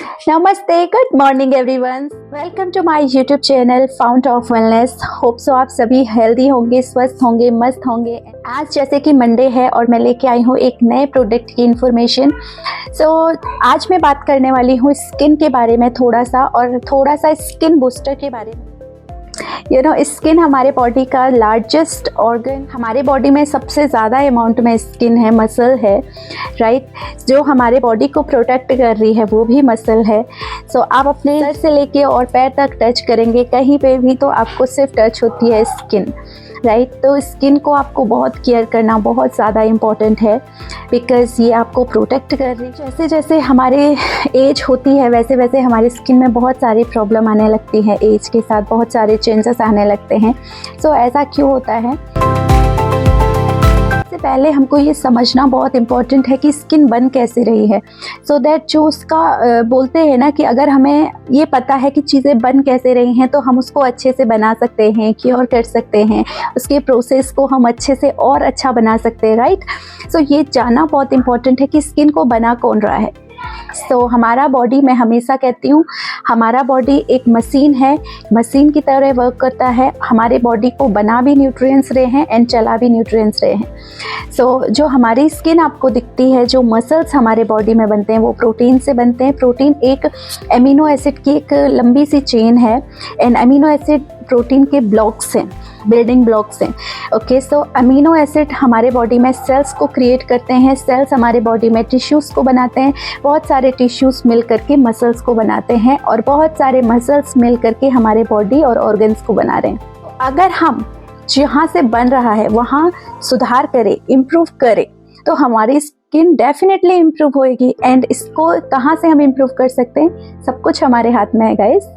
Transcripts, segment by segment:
नमस्ते, good morning everyone. Welcome to my YouTube channel fount of wellness. Hope so आप सभी healthy होंगे, स्वस्थ होंगे, मस्त होंगे। आज जैसे कि मंडे है और मैं लेके आई हूँ एक नए प्रोडक्ट की इन्फॉर्मेशन। आज मैं बात करने वाली हूँ स्किन के बारे में थोड़ा सा स्किन बूस्टर के बारे में। स्किन हमारे बॉडी का लार्जेस्ट ऑर्गन, हमारे बॉडी में सबसे ज़्यादा अमाउंट में स्किन है, मसल है, राइट। जो हमारे बॉडी को प्रोटेक्ट कर रही है वो भी मसल है। आप अपने सर से लेके और पैर तक टच करेंगे कहीं पे भी तो आपको सिर्फ टच होती है स्किन, राइट। तो स्किन को आपको बहुत केयर करना बहुत ज़्यादा इम्पॉर्टेंट है, बिकॉज ये आपको प्रोटेक्ट कर रही है। जैसे जैसे हमारे एज होती है वैसे वैसे हमारी स्किन में बहुत सारी प्रॉब्लम आने लगती है, एज के साथ बहुत सारे चेंजेस आने लगते हैं। ऐसा क्यों होता है? सबसे पहले हमको ये समझना बहुत इम्पॉर्टेंट है कि स्किन बन कैसे रही है, सो दैट जो उसका बोलते हैं ना कि अगर हमें ये पता है कि चीज़ें बन कैसे रही हैं तो हम उसको अच्छे से बना सकते हैं, क्योर कर सकते हैं, उसके प्रोसेस को हम अच्छे से और अच्छा बना सकते हैं, राइट। ये जानना बहुत इम्पॉर्टेंट है कि स्किन को बना कौन रहा है। हमारा बॉडी, मैं हमेशा कहती हूँ, हमारा बॉडी एक मशीन है, मशीन की तरह वर्क करता है। हमारे बॉडी को बना भी न्यूट्रिएंट्स रहे हैं एंड चला भी न्यूट्रिएंट्स रहे हैं। जो हमारी स्किन आपको दिखती है, जो मसल्स हमारे बॉडी में बनते हैं वो प्रोटीन से बनते हैं। प्रोटीन एक एमिनो एसिड की एक लंबी सी चेन है एंड अमीनो एसिड प्रोटीन के ब्लॉक्स हैं, बिल्डिंग ब्लॉक्स हैं। अमीनो एसिड हमारे बॉडी में सेल्स को क्रिएट करते हैं, सेल्स हमारे बॉडी में टिश्यूज़ को बनाते हैं, बहुत सारे टिश्यूज़ मिल करके मसल्स को बनाते हैं और बहुत सारे मसल्स मिल करके हमारे बॉडी और ऑर्गन्स को बना रहे हैं। अगर हम जहाँ से बन रहा है वहाँ सुधार करें, इम्प्रूव करें, तो हमारी स्किन डेफिनेटली इम्प्रूव होएगी। एंड इसको कहाँ से हम इम्प्रूव कर सकते हैं? सब कुछ हमारे हाथ में है गाइस।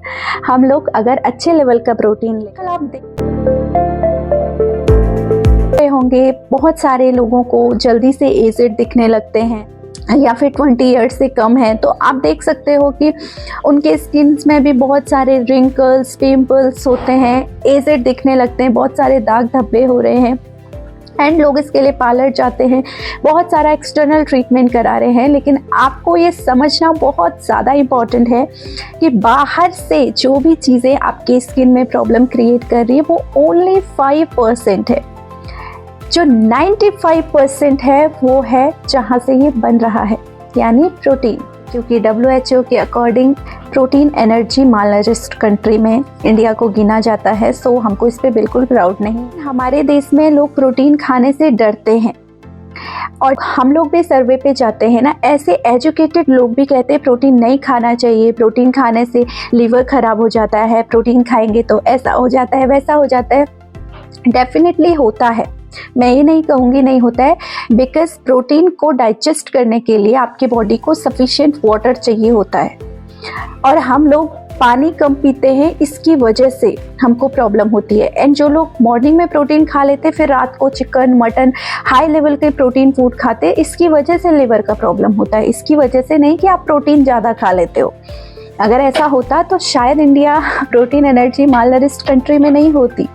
हम लोग अगर अच्छे लेवल का प्रोटीन लेकर, आप देखते होंगे बहुत सारे लोगों को जल्दी से एजेड दिखने लगते हैं या फिर 20 ईयर्स से कम है, तो आप देख सकते हो कि उनके स्किन में भी बहुत सारे रिंकल्स, पिंपल्स होते हैं, एजेड दिखने लगते हैं, बहुत सारे दाग धब्बे हो रहे हैं एंड लोग इसके लिए पार्लर जाते हैं, बहुत सारा एक्सटर्नल ट्रीटमेंट करा रहे हैं। लेकिन आपको ये समझना बहुत ज़्यादा इम्पॉर्टेंट है कि बाहर से जो भी चीज़ें आपके स्किन में प्रॉब्लम क्रिएट कर रही है वो ओनली 5% है। जो 95% है वो है जहाँ से ये बन रहा है, यानी प्रोटीन। क्योंकि WHO के अकॉर्डिंग प्रोटीन एनर्जी मालनरिश्ड कंट्री में इंडिया को गिना जाता है। हमको इस पे बिल्कुल प्राउड नहीं। हमारे देश में लोग प्रोटीन खाने से डरते हैं और हम लोग भी सर्वे पे जाते हैं ना, ऐसे एजुकेटेड लोग भी कहते हैं प्रोटीन नहीं खाना चाहिए, प्रोटीन खाने से लीवर खराब हो जाता है, प्रोटीन खाएंगे तो ऐसा हो जाता है, वैसा हो जाता है। डेफिनेटली होता है, मैं ये नहीं कहूँगी नहीं होता है, बिकॉज प्रोटीन को डाइजेस्ट करने के लिए आपके बॉडी को सफिशिएंट वाटर चाहिए होता है और हम लोग पानी कम पीते हैं, इसकी वजह से हमको प्रॉब्लम होती है। एंड जो लोग मॉर्निंग में प्रोटीन खा लेते फिर रात को चिकन, मटन, हाई लेवल के प्रोटीन फूड खाते, इसकी वजह से लिवर का प्रॉब्लम होता है। इसकी वजह से नहीं कि आप प्रोटीन ज़्यादा खा लेते हो। अगर ऐसा होता तो शायद इंडिया प्रोटीन एनर्जी मालनरिश्ड कंट्री में नहीं होती,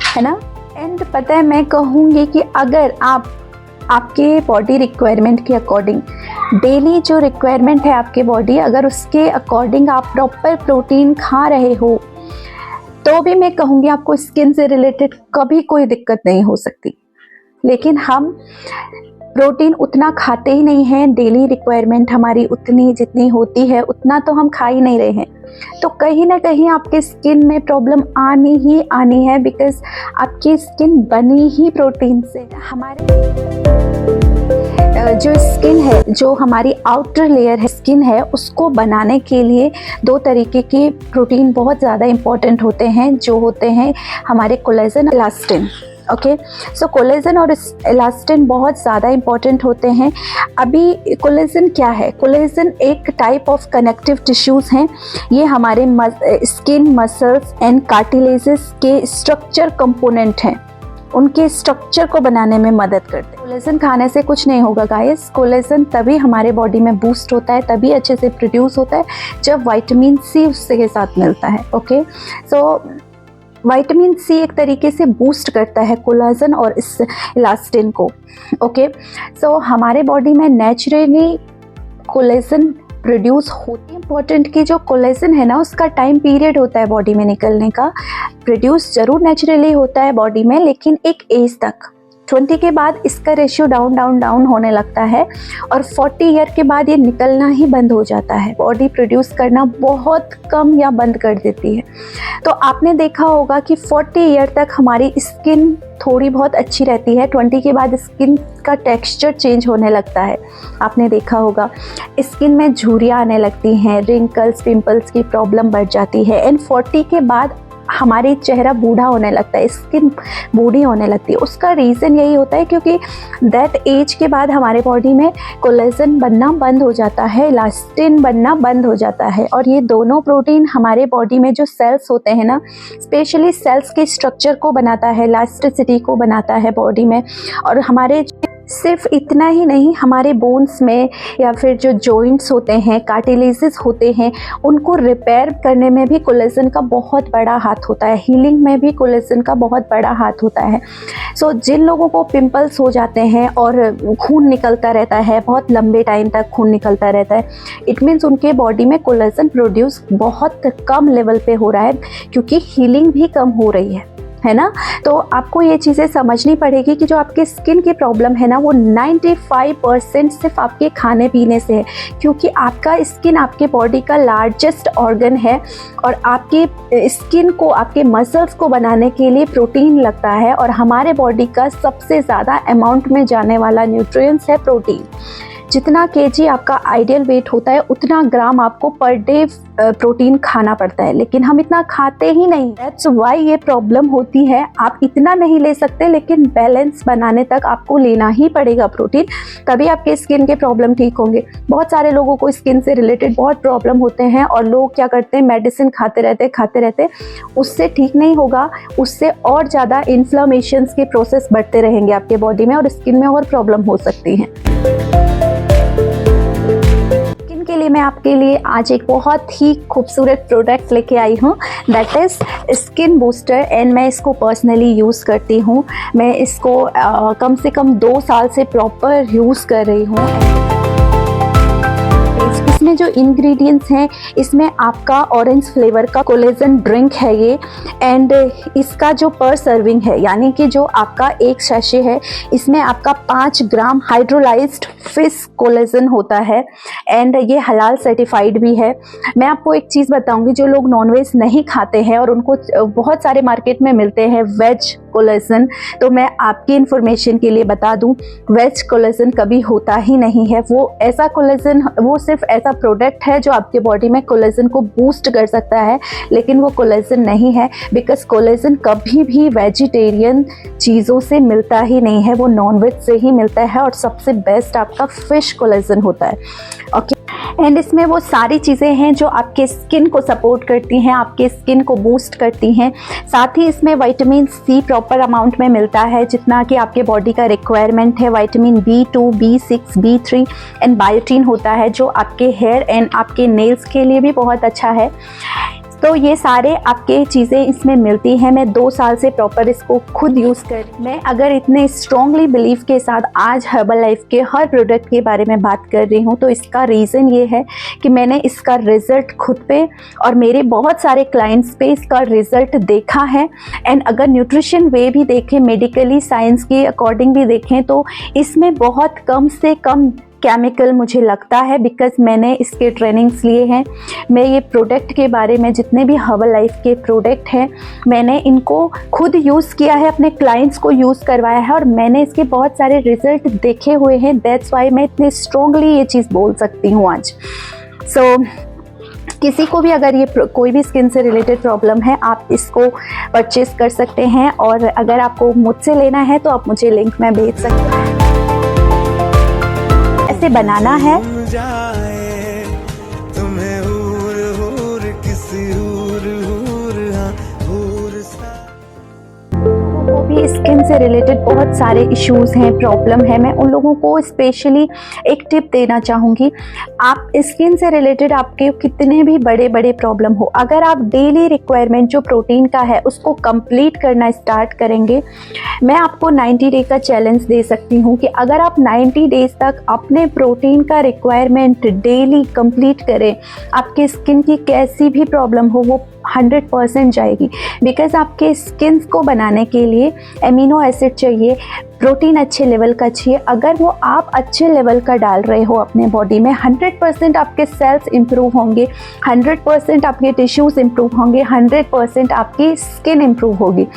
है ना। एंड पता है, मैं कहूँगी कि अगर आप आपके बॉडी रिक्वायरमेंट के अकॉर्डिंग, डेली जो रिक्वायरमेंट है आपके बॉडी, अगर उसके अकॉर्डिंग आप प्रॉपर प्रोटीन खा रहे हो तो भी मैं कहूँगी आपको स्किन से रिलेटेड कभी कोई दिक्कत नहीं हो सकती। लेकिन हम प्रोटीन उतना खाते ही नहीं हैं, डेली रिक्वायरमेंट हमारी उतनी जितनी होती है उतना तो हम खा ही नहीं रहे हैं, तो कहीं ना कहीं आपके स्किन में प्रॉब्लम आनी ही आनी है, बिकॉज आपकी स्किन बनी ही प्रोटीन से। हमारे जो स्किन है, जो हमारी आउटर लेयर है स्किन है, उसको बनाने के लिए 2 तरीके के प्रोटीन बहुत ज़्यादा इम्पोर्टेंट होते हैं, जो होते हैं हमारे कोलेजन, इलास्टिन। ओके, कोलेजन और इलास्टिन बहुत ज़्यादा इम्पॉर्टेंट होते हैं। अभी कोलेजन क्या है? कोलेजन एक टाइप ऑफ कनेक्टिव टिश्यूज़ हैं। ये हमारे स्किन, मसल्स एंड कार्टिलेजेस के स्ट्रक्चर कंपोनेंट हैं, उनके स्ट्रक्चर को बनाने में मदद करते हैं। कोलेजन खाने से कुछ नहीं होगा गाइस। कोलेजन तभी हमारे बॉडी में बूस्ट होता है, तभी अच्छे से प्रोड्यूस होता है जब विटामिन सी उसके साथ मिलता है। ओके, विटामिन सी एक तरीके से बूस्ट करता है कोलेजन और इस इलास्टिन को। ओके, हमारे बॉडी में नेचुरली कोलेजन प्रोड्यूस होती है। इम्पोर्टेंट कि जो कोलेजन है ना, उसका टाइम पीरियड होता है बॉडी में निकलने का। प्रोड्यूस जरूर नेचुरली होता है बॉडी में, लेकिन एक एज तक। 20 के बाद इसका रेशियो डाउन डाउन डाउन होने लगता है और 40 ईयर के बाद ये निकलना ही बंद हो जाता है। बॉडी प्रोड्यूस करना बहुत कम या बंद कर देती है। तो आपने देखा होगा कि 40 ईयर तक हमारी स्किन थोड़ी बहुत अच्छी रहती है, 20 के बाद स्किन का टेक्सचर चेंज होने लगता है। आपने देखा होगा स्किन में झुर्रियाँ आने लगती हैं, रिंकल्स, पिंपल्स की प्रॉब्लम बढ़ जाती है। एंड 40 के बाद हमारी चेहरा बूढ़ा होने लगता है, स्किन बूढ़ी होने लगती है। उसका रीज़न यही होता है क्योंकि दैट एज के बाद हमारे बॉडी में कोलेजन बनना बंद हो जाता है, इलास्टिन बनना बंद हो जाता है। और ये दोनों प्रोटीन हमारे बॉडी में जो सेल्स होते हैं ना, स्पेशली सेल्स के स्ट्रक्चर को बनाता है, इलास्टिसिटी को बनाता है बॉडी में। और हमारे सिर्फ इतना ही नहीं, हमारे बोन्स में या फिर जो जॉइंट्स होते हैं, कार्टिलेजेस होते हैं, उनको रिपेयर करने में भी कोलेजन का बहुत बड़ा हाथ होता है। हीलिंग में भी कोलेजन का बहुत बड़ा हाथ होता है। सो जिन लोगों को पिंपल्स हो जाते हैं और खून निकलता रहता है, बहुत लंबे टाइम तक खून निकलता रहता है, इट मीन्स उनके बॉडी में कोलेजन प्रोड्यूस बहुत कम लेवल पे हो रहा है, क्योंकि हीलिंग भी कम हो रही है ना। तो आपको ये चीज़ें समझनी पड़ेगी कि जो आपके स्किन की प्रॉब्लम है ना, वो 95% सिर्फ आपके खाने पीने से है, क्योंकि आपका स्किन आपके बॉडी का लार्जेस्ट ऑर्गन है और आपके स्किन को, आपके मसल्स को बनाने के लिए प्रोटीन लगता है। और हमारे बॉडी का सबसे ज़्यादा अमाउंट में जाने वाला न्यूट्रिएंट्स है प्रोटीन। जितना केजी आपका आइडियल वेट होता है, उतना ग्राम आपको पर डे प्रोटीन खाना पड़ता है, लेकिन हम इतना खाते ही नहीं। दैट्स व्हाई ये प्रॉब्लम होती है। आप इतना नहीं ले सकते, लेकिन बैलेंस बनाने तक आपको लेना ही पड़ेगा प्रोटीन, तभी आपके स्किन के प्रॉब्लम ठीक होंगे। बहुत सारे लोगों को स्किन से रिलेटेड बहुत प्रॉब्लम होते हैं और लोग क्या करते हैं, मेडिसिन खाते रहते, उससे ठीक नहीं होगा, उससे और ज़्यादा इन्फ्लेमेशंस के प्रोसेस बढ़ते रहेंगे आपके बॉडी में और स्किन में और प्रॉब्लम हो सकती हैं। के लिए मैं आपके लिए आज एक बहुत ही खूबसूरत प्रोडक्ट लेके आई हूँ, that is skin booster. And मैं इसको पर्सनली यूज़ करती हूँ। मैं इसको कम से कम 2 साल से प्रॉपर यूज़ कर रही हूँ। इसमें जो इंग्रेडिएंट्स हैं, इसमें आपका ऑरेंज फ्लेवर का कोलेजन ड्रिंक है ये। एंड इसका जो पर सर्विंग है, यानी कि जो आपका एक सैशे है, इसमें आपका 5 ग्राम हाइड्रोलाइज्ड फिश कोलेजन होता है। एंड ये हलाल सर्टिफाइड भी है। मैं आपको एक चीज़ बताऊंगी, जो लोग नॉनवेज नहीं खाते हैं और उनको बहुत सारे मार्केट में मिलते हैं वेज कोलेजन, तो मैं आपकी इन्फॉर्मेशन के लिए बता दूं, वेज कोलेजन कभी होता ही नहीं है। वो ऐसा कोलेजन, वो सिर्फ ऐसा प्रोडक्ट है जो आपके बॉडी में कोलेजन को बूस्ट कर सकता है, लेकिन वो कोलेजन नहीं है। बिकॉज कोलेजन कभी भी वेजिटेरियन चीज़ों से मिलता ही नहीं है, वो नॉनवेज से ही मिलता है और सबसे बेस्ट आपका फिश कोलेजन होता है। ओके, एंड इसमें वो सारी चीज़ें हैं जो आपके स्किन को सपोर्ट करती हैं, आपके स्किन को बूस्ट करती हैं। साथ ही इसमें विटामिन सी प्रॉपर अमाउंट में मिलता है, जितना कि आपके बॉडी का रिक्वायरमेंट है। Vitamin B2, B6, B3 and biotin होता है, जो आपके हेयर एंड आपके नेल्स के लिए भी बहुत अच्छा है। तो ये सारे आपके चीज़ें इसमें मिलती हैं। मैं 2 साल से प्रॉपर इसको खुद यूज़ कर, मैं अगर इतने स्ट्रॉन्गली बिलीव के साथ आज हर्बल लाइफ के हर प्रोडक्ट के बारे में बात कर रही हूँ, तो इसका रीज़न ये है कि मैंने इसका रिज़ल्ट खुद पे और मेरे बहुत सारे क्लाइंट्स पे इसका रिज़ल्ट देखा है। एंड अगर न्यूट्रिशन वे भी देखें, मेडिकली साइंस के अकॉर्डिंग भी देखें, तो इसमें बहुत कम से कम केमिकल मुझे लगता है, बिकॉज मैंने इसके ट्रेनिंग्स लिए हैं। मैं ये प्रोडक्ट के बारे में, जितने भी हर्बल लाइफ के प्रोडक्ट हैं, मैंने इनको खुद यूज़ किया है, अपने क्लाइंट्स को यूज़ करवाया है और मैंने इसके बहुत सारे रिजल्ट देखे हुए हैं। दैट्स वाई मैं इतनी स्ट्रॉन्गली ये चीज़ बोल सकती हूँ आज। सो किसी को भी अगर ये कोई भी स्किन से रिलेटेड प्रॉब्लम है, आप इसको परचेज़ कर सकते हैं। और अगर आपको मुझसे लेना है तो आप मुझे लिंक में भेज सकते हैं। ऐसे बनाना है, वो भी स्किन से से रिलेटेड बहुत सारे इश्यूज़ हैं, प्रॉब्लम है, मैं उन लोगों को स्पेशली एक टिप देना चाहूँगी। आप स्किन से रिलेटेड आपके कितने भी बड़े बड़े प्रॉब्लम हो, अगर आप डेली रिक्वायरमेंट जो प्रोटीन का है उसको कंप्लीट करना स्टार्ट करेंगे, मैं आपको 90 डे का चैलेंज दे सकती हूँ कि अगर आप 90 डेज तक अपने प्रोटीन का रिक्वायरमेंट डेली कंप्लीट करें, आपके स्किन की कैसी भी प्रॉब्लम हो वो 100% जाएगी। बिकॉज आपके स्किन को बनाने के लिए एमिनो एसिड चाहिए, प्रोटीन अच्छे लेवल का चाहिए। अगर वो आप अच्छे लेवल का डाल रहे हो अपने बॉडी में, 100% आपके सेल्स इंप्रूव होंगे, 100% आपके टिश्यूज़ इंप्रूव होंगे, 100% आपकी स्किन इंप्रूव होगी।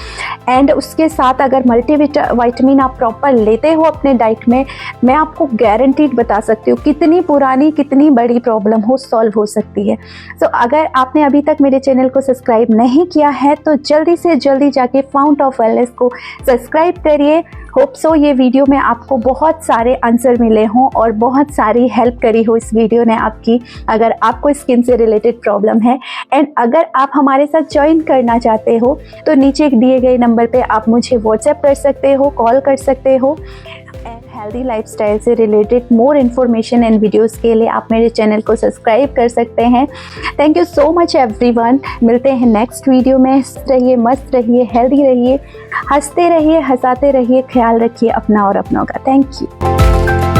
एंड उसके साथ अगर मल्टीविटामिन आप प्रॉपर लेते हो अपने डाइट में, मैं आपको गारंटीड बता सकती हूँ कितनी पुरानी कितनी बड़ी प्रॉब्लम हो सॉल्व हो सकती है। सो अगर आपने अभी तक मेरे चैनल को सब्सक्राइब नहीं किया है तो जल्दी से जल्दी जाके फाउंट ऑफ वेलनेस को सब्सक्राइब करिए। होप सो ये वीडियो में आपको बहुत सारे आंसर मिले हों और बहुत सारी हेल्प करी हो इस वीडियो ने आपकी, अगर आपको स्किन से रिलेटेड प्रॉब्लम है। एंड अगर आप हमारे साथ ज्वाइन करना चाहते हो तो नीचे दिए गए नंबर पे आप मुझे व्हाट्सएप कर सकते हो, कॉल कर सकते हो। एंड हेल्दी लाइफस्टाइल से related more information and videos के लिए आप मेरे चैनल को सब्सक्राइब कर सकते हैं। Thank you so much everyone. मिलते हैं नेक्स्ट वीडियो में। रहिए, मस्त रहिए, हेल्दी रहिए, हंसते रहिए, हंसाते रहिए, ख्याल रखिए अपना और अपनों का। Thank you.